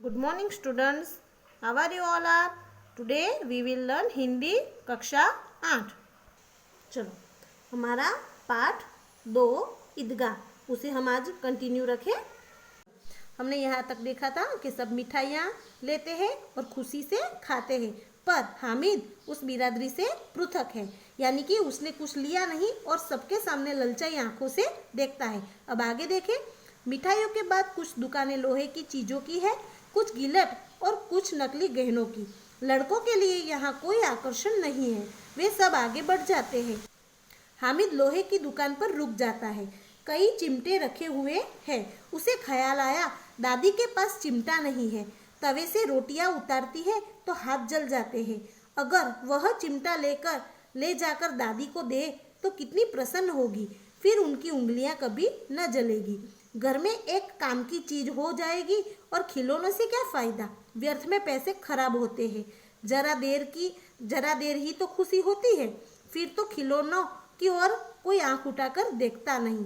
Good morning students. How are you all are? Today we will learn Hindi कक्षा 8. चलो हमारा पाठ 2 ईदगाह उसे हम आज कंटिन्यू रखें. हमने यहाँ तक देखा था कि सब मिठाइयाँ लेते हैं और खुशी से खाते हैं, पर हामिद उस बिरादरी से पृथक है, यानी कि उसने कुछ लिया नहीं और सबके सामने ललचाई आंखों से देखता है. अब आगे देखें. मिठाइयों के बाद कुछ दुकानें लोहे की चीज़ों की है, कुछ गिलट और कुछ नकली गहनों की. लड़कों के लिए यहाँ कोई आकर्षण नहीं है, वे सब आगे बढ़ जाते हैं. हामिद लोहे की दुकान पर रुक जाता है. कई चिमटे रखे हुए हैं. उसे ख्याल आया, दादी के पास चिमटा नहीं है. तवे से रोटियां उतारती है तो हाथ जल जाते हैं. अगर वह चिमटा ले जाकर दादी को दे तो कितनी प्रसन्न होगी, फिर उनकी उंगलियां कभी न जलेगी. घर में एक काम की चीज हो जाएगी और खिलौनों से क्या फायदा, व्यर्थ में पैसे खराब होते हैं. जरा देर ही तो खुशी होती है, फिर तो खिलौनों की ओर कोई आंख उठाकर देखता नहीं,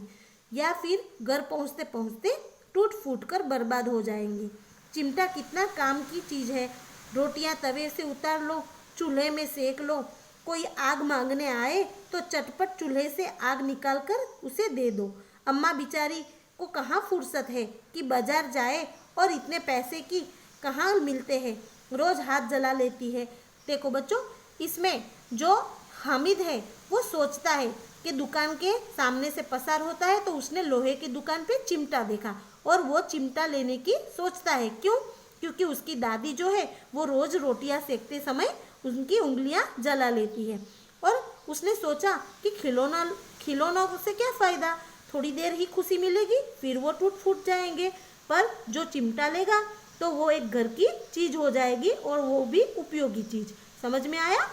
या फिर घर पहुंचते पहुंचते टूट फूट कर बर्बाद हो जाएंगे. चिमटा कितना काम की चीज है. रोटियां तवे से उतार लो, चूल्हे में सेक लो. कोई आग मांगने आए तो चटपट चूल्हे से आग निकालकर उसे दे दो. अम्मा बिचारी को कहाँ फुर्सत है कि बाजार जाए, और इतने पैसे की कहाँ मिलते हैं, रोज हाथ जला लेती है. देखो बच्चों, इसमें जो हामिद है वो सोचता है कि दुकान के सामने से पसार होता है तो उसने लोहे की दुकान पे चिमटा देखा और वो चिमटा लेने की सोचता है. क्यों? क्योंकि उसकी दादी जो है वो रोज रोटियां सेकते समय उनकी उंगलियां जला लेती है. और उसने सोचा कि खिलौनों से क्या फ़ायदा, थोड़ी देर ही खुशी मिलेगी, फिर वो टूट फूट जाएंगे. पर जो चिमटा लेगा तो वो एक घर की चीज़ हो जाएगी, और वो भी उपयोगी चीज़. समझ में आया?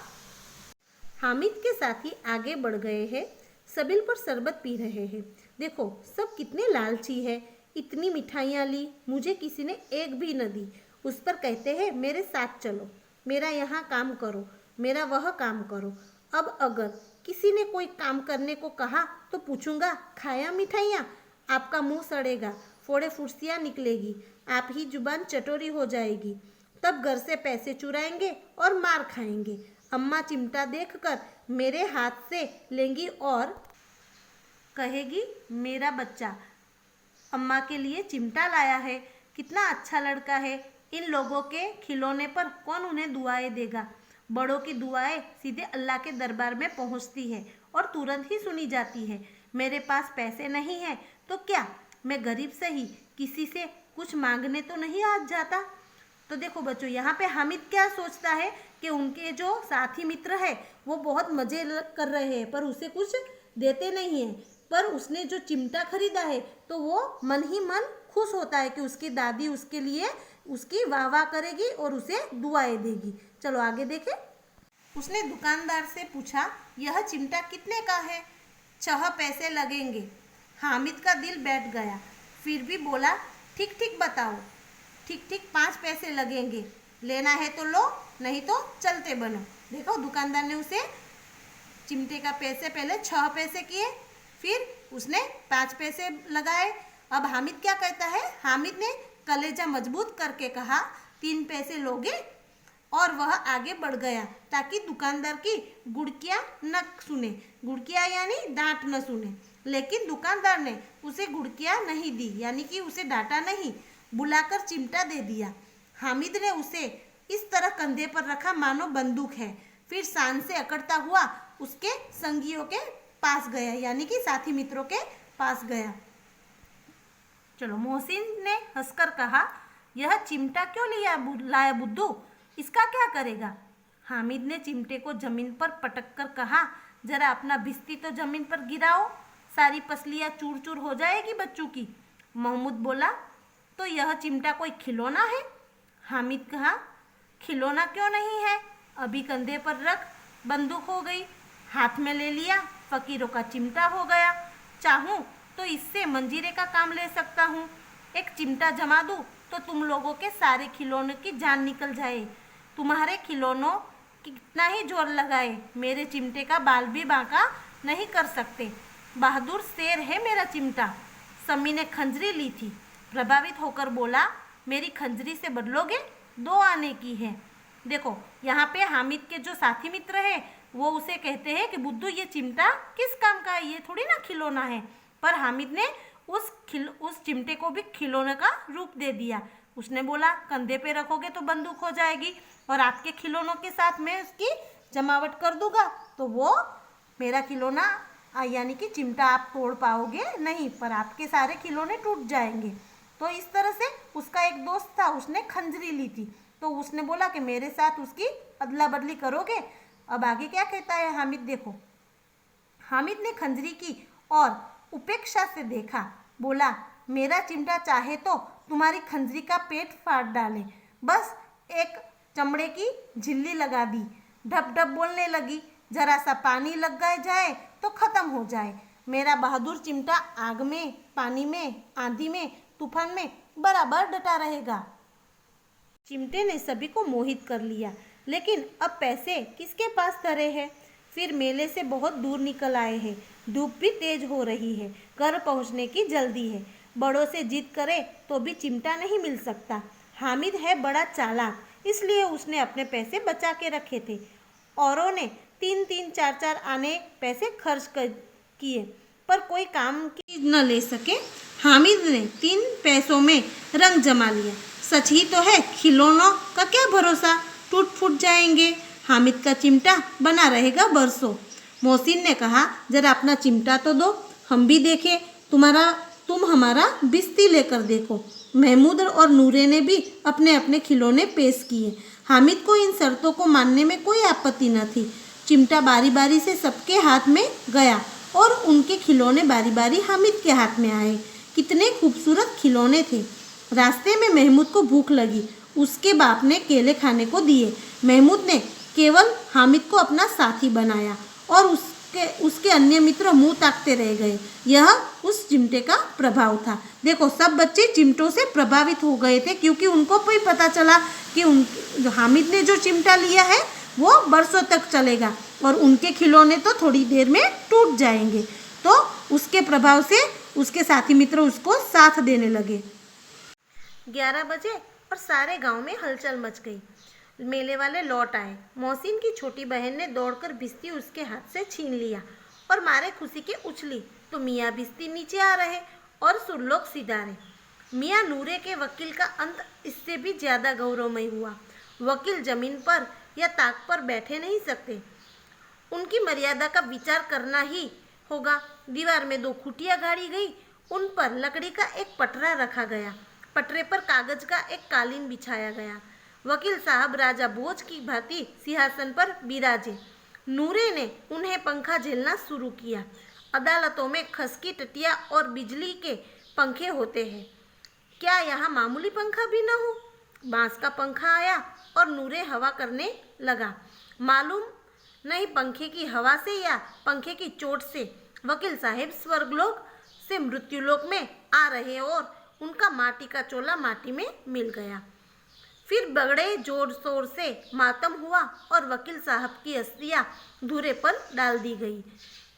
हामिद के साथी आगे बढ़ गए हैं. सबील पर शरबत पी रहे हैं. देखो सब कितने लालची है. इतनी मिठाइयाँ ली, मुझे किसी ने एक भी न दी. उस पर कहते हैं मेरे साथ चलो, मेरा यहाँ काम करो, मेरा वह काम करो. अब अगर किसी ने कोई काम करने को कहा तो पूछूंगा, खाया मिठाइयाँ? आपका मुंह सड़ेगा, फोड़े फुर्सियाँ निकलेगी, आप ही जुबान चटोरी हो जाएगी. तब घर से पैसे चुराएंगे और मार खाएंगे. अम्मा चिमटा देखकर मेरे हाथ से लेंगी और कहेगी, मेरा बच्चा अम्मा के लिए चिमटा लाया है, कितना अच्छा लड़का है. इन लोगों के खिलौने पर कौन उन्हें दुआएं देगा. बड़ों की दुआएं सीधे अल्लाह के दरबार में पहुंचती है और तुरंत ही सुनी जाती है. मेरे पास पैसे नहीं है तो क्या, मैं गरीब सही, किसी से कुछ मांगने तो नहीं आ जाता. तो देखो बच्चों, यहाँ पे हामिद क्या सोचता है कि उनके जो साथी मित्र है वो बहुत मजे कर रहे हैं पर उसे कुछ देते नहीं हैं. पर उसने जो चिमटा खरीदा है तो वो मन ही मन खुश होता है कि उसकी दादी उसके लिए उसकी वाह वाह करेगी और उसे दुआएं देगी. चलो आगे देखें. उसने दुकानदार से पूछा, यह चिमटा कितने का है? 6 पैसे लगेंगे. हामिद का दिल बैठ गया, फिर भी बोला, ठीक ठीक बताओ. ठीक ठीक 5 पैसे लगेंगे. लेना है तो लो, नहीं तो चलते बनो. देखो दुकानदार ने उसे चिमटे का पैसे पहले 6 पैसे किए, फिर उसने 5 पैसे लगाए. अब हामिद क्या कहता है? हामिद ने कलेजा मजबूत करके कहा, 3 पैसे लोगे. और वह आगे बढ़ गया ताकि दुकानदार की गुड़कियाँ न सुने. गुड़कियाँ यानी डांट न सुने. लेकिन दुकानदार ने उसे गुड़कियाँ नहीं दी, यानी कि उसे डांटा नहीं, बुलाकर चिमटा दे दिया. हामिद ने उसे इस तरह कंधे पर रखा मानो बंदूक है. फिर शान से अकड़ता हुआ उसके संगियों के पास गया, यानी कि साथी मित्रों के पास गया. चलो, मोहसिन ने हंसकर कहा, यह चिमटा क्यों लाया बुद्धू, इसका क्या करेगा? हामिद ने चिमटे को जमीन पर पटक कर कहा, जरा अपना भिस्ती तो जमीन पर गिराओ, सारी पसलियाँ चूर चूर हो जाएगी बच्चों की. महमूद बोला, तो यह चिमटा कोई खिलौना है? हामिद कहा, खिलौना क्यों नहीं है, अभी कंधे पर रख, बंदूक हो गई. हाथ में ले लिया, फकीरों का चिमटा हो गया. चाहूँ तो इससे मंजीरे का काम ले सकता हूँ. एक चिमटा जमा दूँ तो तुम लोगों के सारे खिलौनों की जान निकल जाए. तुम्हारे खिलौनों कितना ही जोर लगाए, मेरे चिमटे का बाल भी बांका नहीं कर सकते. बहादुर शेर है मेरा चिमटा. समी ने खंजरी ली थी. प्रभावित होकर बोला, मेरी खंजरी से बदलोगे? 2 आने की है। देखो यहाँ पे हामिद के जो साथी मित्र है वो उसे कहते हैं कि बुद्धू ये चिमटा किस काम का है, ये थोड़ी ना खिलौना है। पर हामिद ने उस चिमटे को भी खिलौने का रूप दे दिया। उसने बोला कंधे पे रखोगे तो बंदूक हो जाएगी और आपके खिलौनों के साथ मैं उसकी जमावट कर दूंगा तो वो मेरा खिलौना यानी कि चिमटा आप तोड़ पाओगे नहीं, पर आपके सारे खिलौने टूट जाएंगे। तो इस तरह से उसका एक दोस्त था, उसने खंजरी ली थी, तो उसने बोला कि मेरे साथ उसकी अदला बदली करोगे। अब आगे क्या कहता है हामिद, देखो। हामिद ने खंजरी की और उपेक्षा से देखा, बोला मेरा चिमटा चाहे तो तुम्हारी खंजरी का पेट फाड़ डाले, बस एक चमड़े की झिल्ली लगा दी। ढप ढप बोलने लगी, जरा सा पानी लग गए जाए तो खत्म हो जाए। मेरा बहादुर चिमटा आग में, पानी में, आंधी में, तूफान में बराबर डटा रहेगा। चिमटे ने सभी को मोहित कर लिया, लेकिन अब पैसे किसके पास धरे हैं। फिर मेले से बहुत दूर निकल आए हैं, धूप भी तेज हो रही है, घर पहुंचने की जल्दी है। बड़ों से जिद करे तो भी चिमटा नहीं मिल सकता। हामिद है बड़ा चालाक, इसलिए उसने अपने पैसे बचा के रखे थे। औरों ने 3-3, 4-4 आने पैसे खर्च किए, पर कोई काम की न ले सके। हामिद ने 3 पैसों में रंग जमा लिया। सच ही तो है, खिलौनों का क्या भरोसा, टूट फूट जाएंगे। हामिद का चिमटा बना रहेगा बरसों। मोहसिन ने कहा, जरा अपना चिमटा तो दो, हम भी देखें। तुम हमारा बिस्ती लेकर देखो। महमूद और नूरे ने भी अपने अपने खिलौने पेश किए। हामिद को इन शर्तों को मानने में कोई आपत्ति न थी। चिमटा बारी बारी से सबके हाथ में गया और उनके खिलौने बारी बारी हामिद के हाथ में आए। कितने खूबसूरत खिलौने थे। रास्ते में महमूद को भूख लगी, उसके बाप ने केले खाने को दिए। महमूद ने केवल हामिद को अपना साथी बनाया और उसके अन्य मित्र मुंह ताकते रह गए। यह उस चिमटे का प्रभाव था। देखो सब बच्चे चिमटों से प्रभावित हो गए थे, क्योंकि उनको भी पता चला कि हामिद ने जो चिमटा लिया है वो बरसों तक चलेगा और उनके खिलौने तो थोड़ी देर में टूट जाएंगे। तो उसके प्रभाव से उसके साथी मित्र उसको साथ देने लगे। 11 बजे और सारे गांव में हलचल मच गई। मेले वाले लौट आए। मोहसिन की छोटी बहन ने दौड़कर भिश्ती उसके हाथ से छीन लिया और मारे खुशी के उछली तो मियाँ भिश्ती नीचे आ रहे और सुरलोक सिधारे। मियाँ नूरे के वकील का अंत इससे भी ज्यादा गौरवमय हुआ। वकील जमीन पर या ताक पर बैठे नहीं सकते, उनकी मर्यादा का विचार करना ही होगा। दीवार में 2 खूंटियां गाड़ी गई, उन पर लकड़ी का एक पटरा रखा गया। पटरे पर कागज का एक कालीन बिछाया गया। वकील साहब राजा भोज की भांति सिंहासन पर बिराजे। नूरे ने उन्हें पंखा झेलना शुरू किया। अदालतों में खसकी टटिया और बिजली के पंखे होते हैं, क्या यहाँ मामूली पंखा भी न हो। बांस का पंखा आया और नूरे हवा करने लगा। मालूम नहीं पंखे की हवा से या पंखे की चोट से वकील साहब स्वर्गलोक से मृत्युलोक में आ रहे और उनका माटी का चोला माटी में मिल गया। फिर बड़े जोर शोर से मातम हुआ और वकील साहब की अस्थियां धूरे पर डाल दी गई।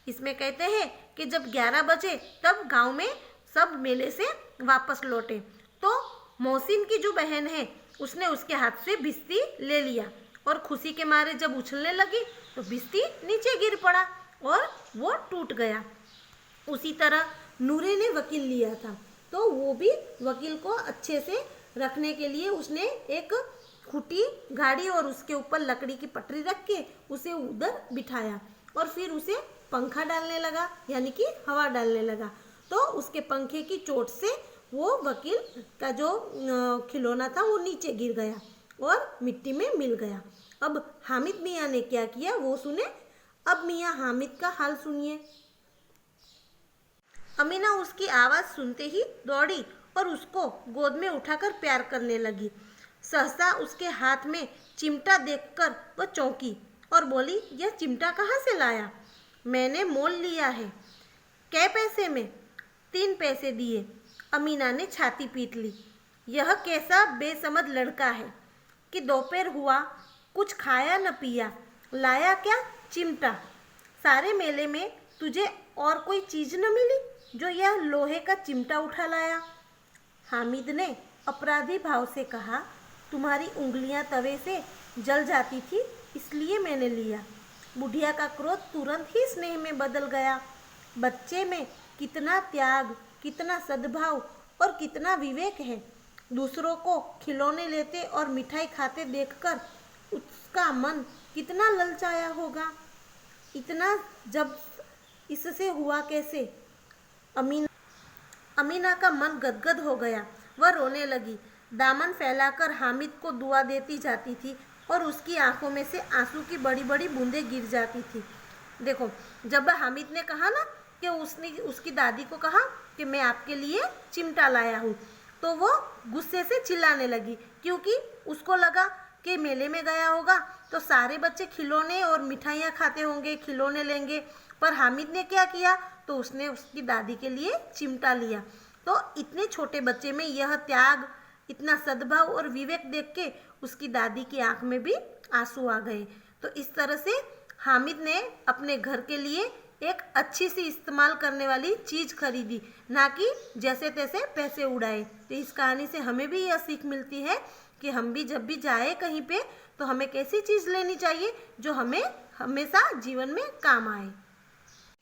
इसमें कहते हैं कि जब 11 बजे तब गांव में सब मेले से वापस लौटे तो मोहसिन की जो बहन है उसने उसके हाथ से भिश्ती ले लिया और खुशी के मारे जब उछलने लगी तो भिश्ती नीचे गिर पड़ा और वो टूट गया। उसी तरह नूरे ने वकील लिया था तो वो भी वकील को अच्छे से रखने के लिए उसने एक खूंटी गाड़ी और उसके ऊपर लकड़ी की पटरी रख के उसे उधर बिठाया और फिर उसे पंखा डालने लगा, यानी कि हवा डालने लगा। तो उसके पंखे की चोट से वो वकील का जो खिलौना था वो नीचे गिर गया और मिट्टी में मिल गया। अब हामिद मियाँ ने क्या किया वो सुने। अब मियाँ हामिद का हाल सुनिए। अमीना उसकी आवाज़ सुनते ही दौड़ी और उसको गोद में उठाकर प्यार करने लगी। सहसा उसके हाथ में चिमटा देखकर वह चौंकी और बोली, यह चिमटा कहाँ से लाया? मैंने मोल लिया है। कै पैसे में? 3 पैसे दिए। अमीना ने छाती पीट ली। यह कैसा बेसमझ लड़का है कि दोपहर हुआ कुछ खाया न पिया, लाया क्या? चिमटा। सारे मेले में तुझे और कोई चीज़ न मिली जो यह लोहे का चिमटा उठा लाया? हामिद ने अपराधी भाव से कहा, तुम्हारी उंगलियां तवे से जल जाती थी इसलिए मैंने लिया। बुढ़िया का क्रोध तुरंत ही स्नेह में बदल गया। बच्चे में कितना त्याग, कितना सद्भाव और कितना विवेक है। दूसरों को खिलौने लेते और मिठाई खाते देखकर उसका मन कितना ललचाया होगा। इतना जब इससे हुआ कैसे? अमीना का मन गदगद हो गया। वह रोने लगी, दामन फैलाकर हामिद को दुआ देती जाती थी और उसकी आंखों में से आंसू की बड़ी बड़ी बूंदें गिर जाती थी। देखो, जब हामिद ने कहा ना कि उसने उसकी दादी को कहा कि मैं आपके लिए चिमटा लाया हूँ, तो वो गुस्से से चिल्लाने लगी, क्योंकि उसको लगा कि मेले में गया होगा तो सारे बच्चे खिलौने और मिठाइयाँ खाते होंगे, खिलौने लेंगे। पर हामिद ने क्या किया? तो उसने उसकी दादी के लिए चिमटा लिया। तो इतने छोटे बच्चे में यह त्याग, इतना सद्भाव और विवेक देख के उसकी दादी की आंख में भी आंसू आ गए। तो इस तरह से हामिद ने अपने घर के लिए एक अच्छी सी इस्तेमाल करने वाली चीज़ खरीदी, ना कि जैसे तैसे पैसे उड़ाए। तो इस कहानी से हमें भी यह सीख मिलती है कि हम भी जब भी जाए कहीं पे तो हमें कैसी चीज़ लेनी चाहिए जो हमें हमेशा जीवन में काम आए।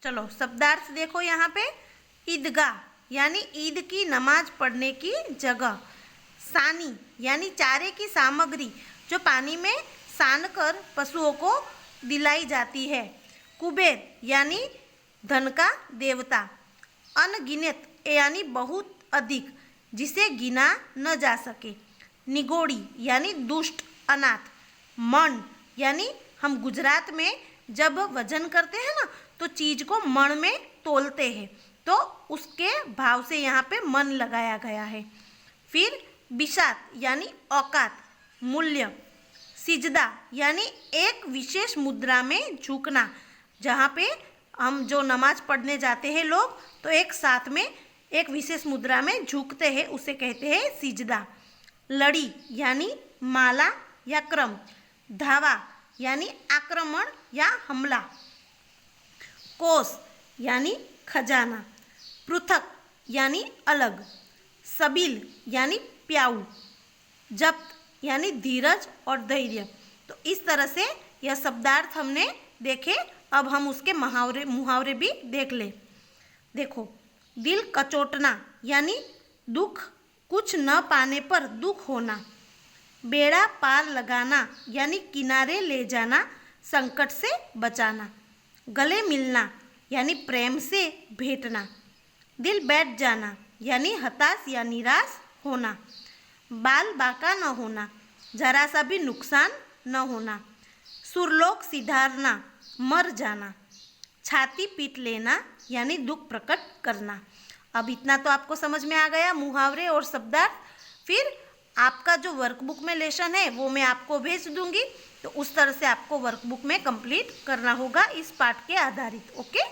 चलो शब्दार्थ देखो यहाँ पे। ईदगाह यानी ईद की नमाज पढ़ने की जगह। सानी यानी चारे की सामग्री जो पानी में सान कर पशुओं को दिलाई जाती है। कुबेर यानी धन का देवता। अनगिनत यानी बहुत अधिक, जिसे गिना न जा सके। निगोड़ी यानी दुष्ट, अनाथ। मण यानी हम गुजरात में जब वजन करते हैं ना तो चीज को मण में तोलते हैं, तो उसके भाव से यहाँ पे मन लगाया गया है। फिर बिसात यानी औकात, मूल्य। सिजदा यानी एक विशेष मुद्रा में झुकना। जहाँ पे हम जो नमाज पढ़ने जाते हैं लोग, तो एक साथ में एक विशेष मुद्रा में झुकते हैं, उसे कहते हैं सिजदा। लड़ी यानी माला या क्रम। धावा यानी आक्रमण या हमला। कोस यानी खजाना। पृथक यानी अलग। सबील यानी प्याऊ। जब्त यानी धीरज और धैर्य। तो इस तरह से यह शब्दार्थ हमने देखे। अब हम उसके मुहावरे भी देख ले। देखो, दिल कचोटना यानी दुख, कुछ न पाने पर दुख होना। बेड़ा पार लगाना यानी किनारे ले जाना, संकट से बचाना। गले मिलना यानी प्रेम से भेंटना। दिल बैठ जाना यानी हताश या निराश होना। बाल बांका न होना, जरा सा भी नुकसान न होना। सुरलोक सिधारना, मर जाना। छाती पीट लेना यानी दुख प्रकट करना। अब इतना तो आपको समझ में आ गया, मुहावरे और शब्दार्थ। फिर आपका जो वर्कबुक में लेसन है वो मैं आपको भेज दूंगी, तो उस तरह से आपको वर्कबुक में कंप्लीट करना होगा इस पाठ के आधारित। ओके।